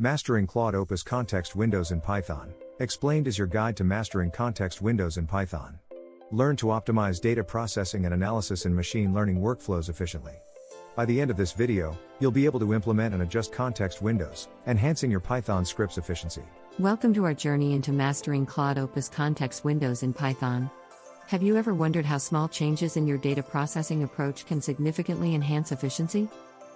Mastering Claude Opus Context Windows in Python. Explained is your guide to mastering context windows in Python. Learn to optimize data processing and analysis in machine learning workflows efficiently. By the end of this video, you'll be able to implement and adjust context windows, enhancing your Python script's efficiency. Welcome to our journey into mastering Claude Opus Context Windows in Python. Have you ever wondered how small changes in your data processing approach can significantly enhance efficiency?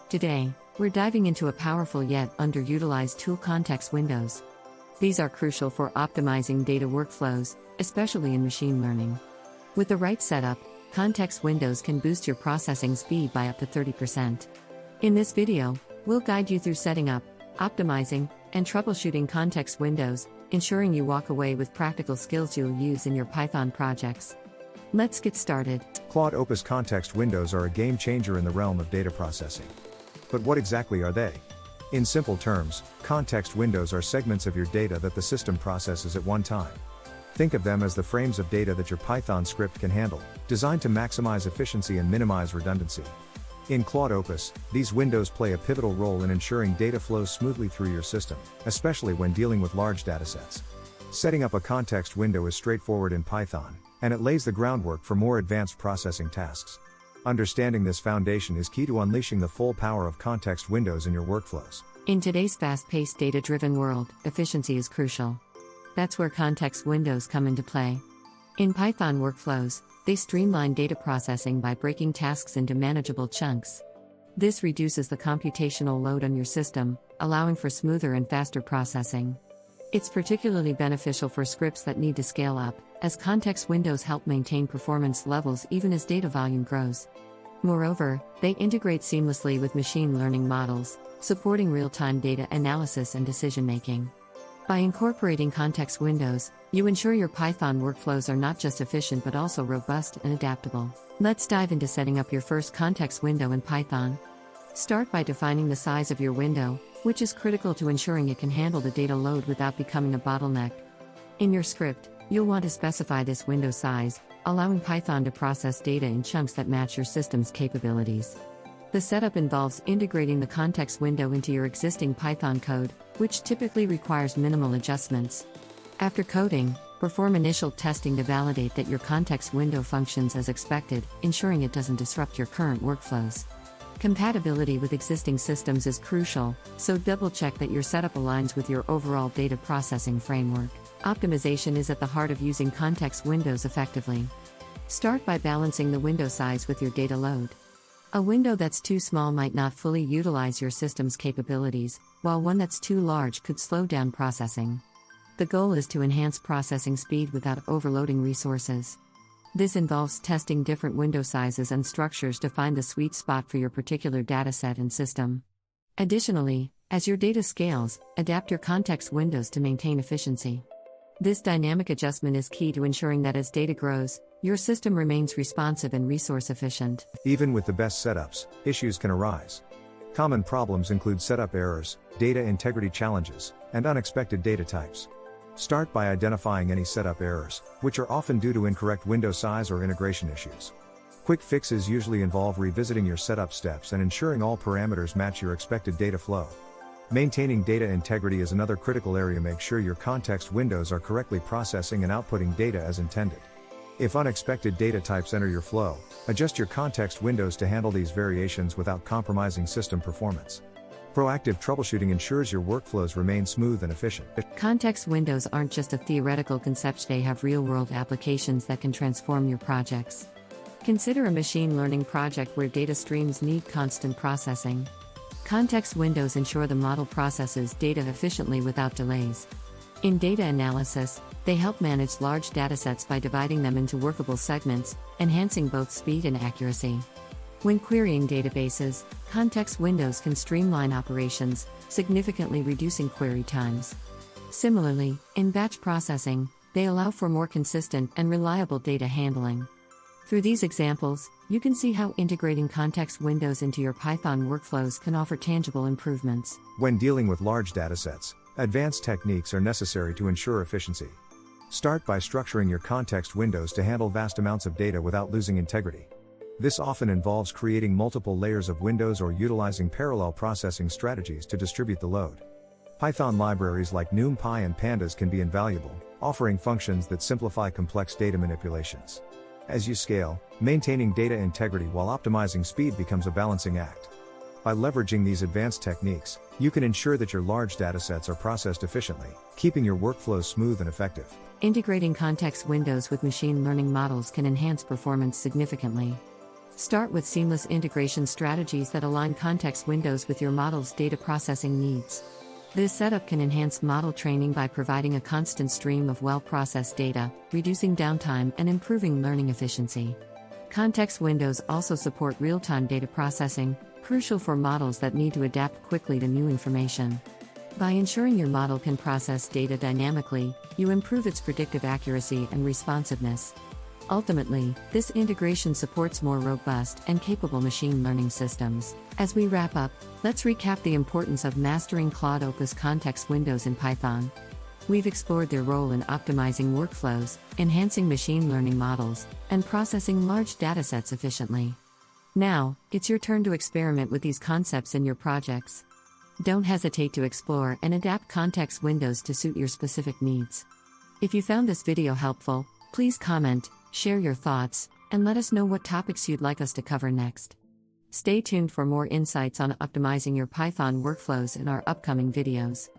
Today, we're diving into a powerful yet underutilized tool, context windows. These are crucial for optimizing data workflows, especially in machine learning. With the right setup, context windows can boost your processing speed by up to 30%. In this video, we'll guide you through setting up, optimizing, and troubleshooting context windows, ensuring you walk away with practical skills you'll use in your Python projects. Let's get started. Claude Opus Context Windows are a game changer in the realm of data processing. But what exactly are they? In simple terms, context windows are segments of your data that the system processes at one time. Think of them as the frames of data that your Python script can handle, designed to maximize efficiency and minimize redundancy. In Claude Opus, these windows play a pivotal role in ensuring data flows smoothly through your system, especially when dealing with large datasets. Setting up a context window is straightforward in Python, and it lays the groundwork for more advanced processing tasks. Understanding this foundation is key to unleashing the full power of context windows in your workflows. In today's fast-paced, data-driven world, efficiency is crucial. That's where context windows come into play. In Python workflows, they streamline data processing by breaking tasks into manageable chunks. This reduces the computational load on your system, allowing for smoother and faster processing. It's particularly beneficial for scripts that need to scale up, as context windows help maintain performance levels even as data volume grows. Moreover, they integrate seamlessly with machine learning models, supporting real-time data analysis and decision-making. By incorporating context windows, you ensure your Python workflows are not just efficient but also robust and adaptable. Let's dive into setting up your first context window in Python. Start by defining the size of your window, which is critical to ensuring it can handle the data load without becoming a bottleneck. In your script, you'll want to specify this window size, allowing Python to process data in chunks that match your system's capabilities. The setup involves integrating the context window into your existing Python code, which typically requires minimal adjustments. After coding, perform initial testing to validate that your context window functions as expected, ensuring it doesn't disrupt your current workflows. Compatibility with existing systems is crucial, so double-check that your setup aligns with your overall data processing framework. Optimization is at the heart of using context windows effectively. Start by balancing the window size with your data load. A window that's too small might not fully utilize your system's capabilities, while one that's too large could slow down processing. The goal is to enhance processing speed without overloading resources. This involves testing different window sizes and structures to find the sweet spot for your particular dataset and system. Additionally, as your data scales, adapt your context windows to maintain efficiency. This dynamic adjustment is key to ensuring that as data grows, your system remains responsive and resource efficient. Even with the best setups, issues can arise. Common problems include setup errors, data integrity challenges, and unexpected data types. Start by identifying any setup errors, which are often due to incorrect window size or integration issues. Quick fixes usually involve revisiting your setup steps and ensuring all parameters match your expected data flow. Maintaining data integrity is another critical area. Make sure your context windows are correctly processing and outputting data as intended. If unexpected data types enter your flow, adjust your context windows to handle these variations without compromising system performance. Proactive troubleshooting ensures your workflows remain smooth and efficient. Context windows aren't just a theoretical concept, they have real-world applications that can transform your projects. Consider a machine learning project where data streams need constant processing. Context windows ensure the model processes data efficiently without delays. In data analysis, they help manage large datasets by dividing them into workable segments, enhancing both speed and accuracy. When querying databases, context windows can streamline operations, significantly reducing query times. Similarly, in batch processing, they allow for more consistent and reliable data handling. Through these examples, you can see how integrating context windows into your Python workflows can offer tangible improvements. When dealing with large datasets, advanced techniques are necessary to ensure efficiency. Start by structuring your context windows to handle vast amounts of data without losing integrity. This often involves creating multiple layers of windows or utilizing parallel processing strategies to distribute the load. Python libraries like NumPy and Pandas can be invaluable, offering functions that simplify complex data manipulations. As you scale, maintaining data integrity while optimizing speed becomes a balancing act. By leveraging these advanced techniques, you can ensure that your large datasets are processed efficiently, keeping your workflows smooth and effective. Integrating context windows with machine learning models can enhance performance significantly. Start with seamless integration strategies that align context windows with your model's data processing needs. This setup can enhance model training by providing a constant stream of well-processed data, reducing downtime and improving learning efficiency. Context windows also support real-time data processing, crucial for models that need to adapt quickly to new information. By ensuring your model can process data dynamically, you improve its predictive accuracy and responsiveness. Ultimately, this integration supports more robust and capable machine learning systems. As we wrap up, let's recap the importance of mastering Claude Opus Context Windows in Python. We've explored their role in optimizing workflows, enhancing machine learning models, and processing large datasets efficiently. Now, it's your turn to experiment with these concepts in your projects. Don't hesitate to explore and adapt context windows to suit your specific needs. If you found this video helpful, please comment, share your thoughts, and let us know what topics you'd like us to cover next. Stay tuned for more insights on optimizing your Python workflows in our upcoming videos.